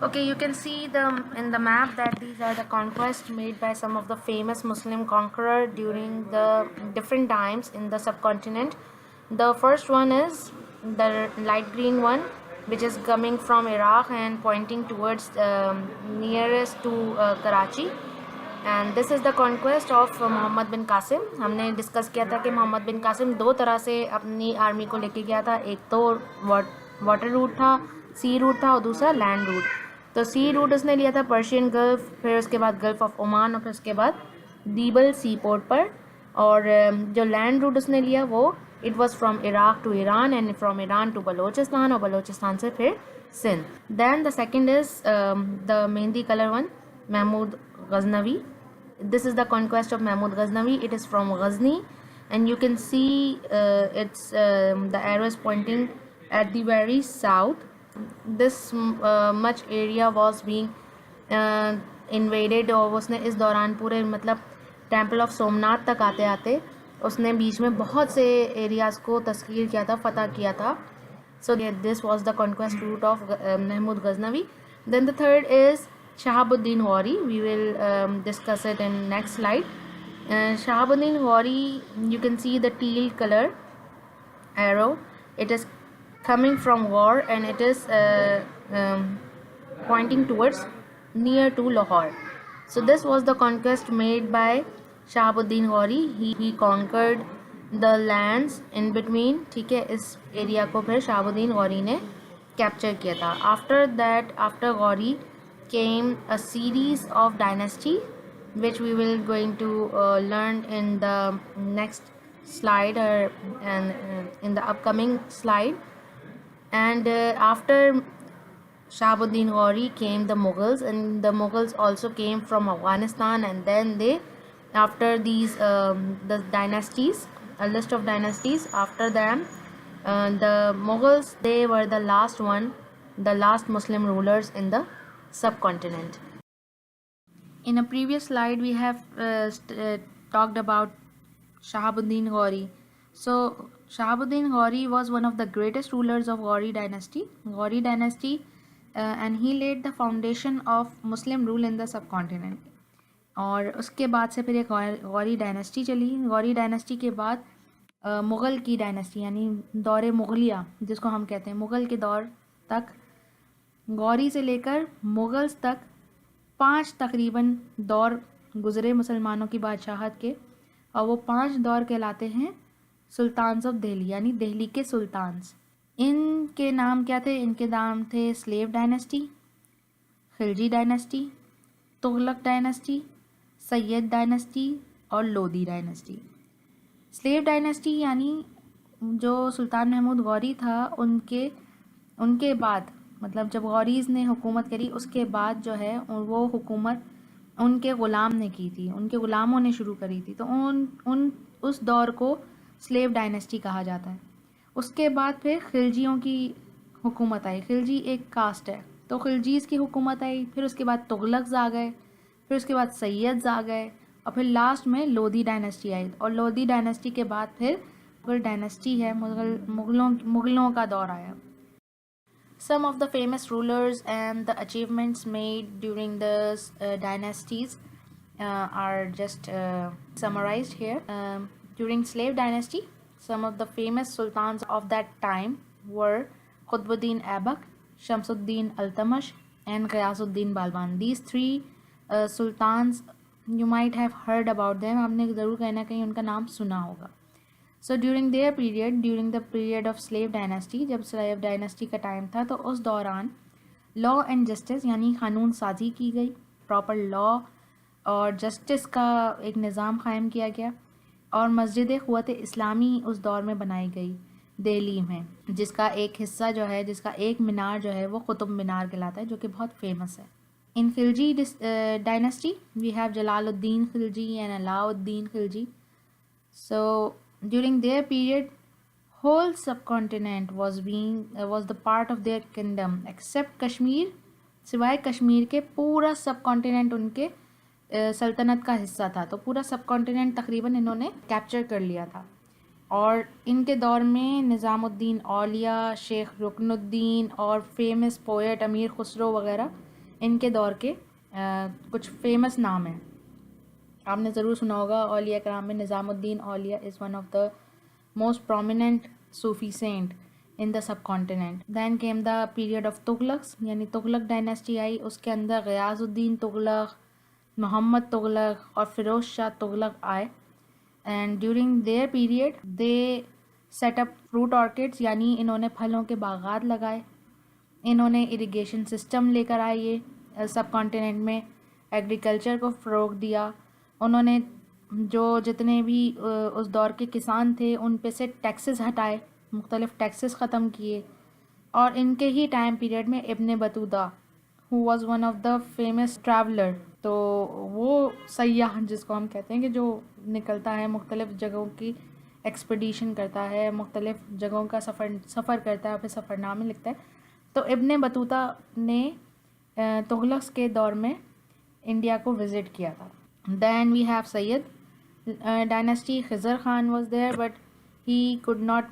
Okay, you can see in the map that these are the conquests made by some of the famous Muslim conqueror during the different times in the subcontinent. The first one is the light green one, which is coming from Iraq and pointing towards nearest to Karachi. And this is the conquest of Muhammad bin Qasim. हमने discuss किया था कि मोहम्मद बिन कासिम दो तरह से अपनी army को लेके गया था. एक तो वाटर रूट था, सी रूट था, और दूसरा लैंड रूट. तो सी रूट उसने लिया था पर्शियन गल्फ, फिर उसके बाद गल्फ ऑफ ओमान, और फिर उसके बाद दीबल सी पोर्ट पर. और जो लैंड रूट उसने लिया वो it was from Iraq to Iran and from Iran to Balochistan, और बलोचिस्तान से फिर Sindh. Then the second is the mehndi colour one, Mahmud Ghaznavi. This is the conquest of Mahmud Ghaznavi. It is from Ghazni, and you can see the arrow is pointing at the very south. This much area was being invaded, और उसने इस दौरान पूरे मतलब temple of Somnath तक आते आते उसने बीच में बहुत से एरियाज़ को तस्कीर किया था, फ़तह किया था. So this was the conquest route of Mahmud Ghaznavi. Then the third is Shahabuddin Ghori. We will discuss it in next slide. Shahabuddin Ghori, you can see the teal color arrow. It is coming from Ghor, and it is pointing towards near to Lahore. So this was the conquest made by Shahabuddin Ghori. He conquered the lands in between. ठीक है, इस area को फिर शहाबुद्दीन गौरी ने capture किया था. After that, after Gauri came a series of dynasty which we will going to learn in the next slide, or in the upcoming slide. And after Shahabuddin Ghori came the Mughals, and the Mughals also came from Afghanistan. And then they, after these the dynasties, a list of dynasties after them, the Mughals, they were the last one, the last Muslim rulers in the subcontinent. In a previous slide we have talked about Shahabuddin Ghori. So Shahabuddin Ghori was one of the greatest rulers of Ghori dynasty, and he laid the foundation of Muslim rule in the subcontinent. और उसके बाद से फिर एक Gauri dynasty चली. Gauri dynasty के बाद मुग़ल की डायनेस्टी, यानी दौर मुग़लिया जिसको हम कहते हैं, मुग़ल के दौर तक, गौरी से लेकर मुग़ल्स तक 5 तकरीबन दौर गुज़रे मुसलमानों की बादशाहत के, और वो 5 दौर कहलाते हैं सुल्तान्स ऑफ दिल्ली, यानी दिल्ली के सुल्तान्स. इनके नाम क्या थे? इनके नाम थे slave dynasty, Khilji dynasty, Tughlaq dynasty, Syed dynasty और लोदी डायनेस्टी. स्लेव डायनेस्टी यानी जो सुल्तान महमूद गौरी था उनके बाद, मतलब जब गौरीज़ ने हुकूमत करी उसके बाद जो है वो हुकूमत उनके ग़ुलाम ने की थी, उनके ग़ुलामों ने शुरू करी थी. तो उस दौर को स्लेव डायनेस्टी कहा जाता है. उसके बाद फिर खिलजियों की हुकूमत आई. खिलजी एक कास्ट है, तो खिलजीज़ की हुकूमत आई. फिर उसके बाद तुगलक्स आ गए, फिर उसके बाद सैयद्स आ गए, और फिर लास्ट में लोधी डायनेस्टी आई. और लोधी डायनेस्टी के बाद फिर मुग़ल डायनेस्टी है, मुग़लों का दौर आया. Some of the famous rulers and the achievements made during the dynasties are just summarized here. During slave dynasty, some of the famous sultans of that time were Qutbuddin Aibak, Shamsuddin Altamash, and Ghiyasuddin Balban. These 3 sultans, you might have heard about them. आपने ज़रूर कहीं ना कहीं उनका नाम सुना होगा. So during the period of slave dynasty, जब slave dynasty का टाइम था, तो उस दौरान लॉ एंड जस्टिस यानी कानून साजी की गई, प्रॉपर लॉ और जस्टिस का एक निज़ाम कायम किया गया, और मस्जिद क़ुव्वत इस्लामी उस दौर में बनाई गई दिल्ली में, जिसका एक हिस्सा जो है, जिसका एक मीनार जो है वो कुतुब मीनार कहलाता है, जो कि बहुत फेमस है. In Khilji dynasty we have Jalaluddin Khilji and Alauddin Khilji. So during their period, whole subcontinent was the part of their kingdom except Kashmir. सिवाय कश्मीर के पूरा सबकॉन्टिनेंट उनके सल्तनत का हिस्सा था. तो पूरा सबकॉन्टिनेंट तकरीबन इन्होंने कैप्चर कर लिया था. और इनके दौर में निज़ामुद्दीन औलिया, शेख रुकनुद्दीन और फेमस पोएट अमीर खुसरो वगैरह इनके दौर के कुछ फेमस नाम हैं। आपने ज़रूर सुना होगा औलिया कराम में Nizamuddin Auliya is one of the most prominent Sufi saint in the subcontinent. Then came the period of Tughlaqs, यानी तुगलक डायनेस्टी आई। उसके अंदर ग़ियासुद्दीन तुगलक, मोहम्मद तुगलक और फ़िरोज़ शाह तुगलक आए। And during their period they setup fruit orchids, यानी इन्होंने फलों के बागात लगाए। इन्होंने इरिगेशन सिस्टम लेकर आए ये सब कॉन्टिनेंट में, एग्रीकल्चर को फ़रोग दिया। उन्होंने जो जितने भी उस दौर के किसान थे उन पे से टैक्सेस हटाए, मुख्तलिफ़ टैक्सेस ख़त्म किए। और इनके ही टाइम पीरियड में Ibn Battuta who was one of the famous traveller, तो वो सयाह जिसको हम कहते हैं कि जो निकलता है मुख्तलिफ़ जगहों की एक्सपीडिशन करता है, मुख्तलिफ़ जगहों का सफ़र करता है, फिर सफ़रनामे लिखता है। तो इब्न बतूता ने तुगलक्स के दौर में इंडिया को विज़िट किया था। Then we have Sayyid dynasty, Khizr Khan was there but he could not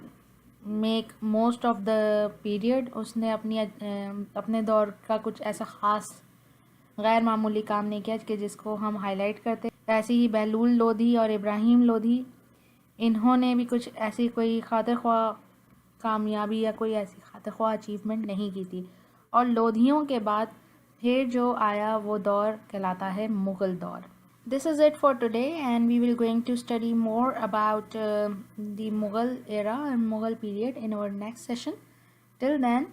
make most of the period. उसने अपने दौर का कुछ ऐसा ख़ास गैर मामूली काम नहीं किया कि जिसको हम हाईलाइट करते। ऐसे ही बहलूल लोधी और इब्राहिम लोधी, इन्होंने भी कुछ ऐसी कोई खातिर ख्वाह कामयाबी या कोई ऐसी खातिर ख्वाह अचीवमेंट नहीं की थी। और लोधियों के बाद फिर जो आया वो दौर कहलाता है मुग़ल दौर। This is it for today, and we will going to study more about the Mughal era and Mughal period in our next session. Till then,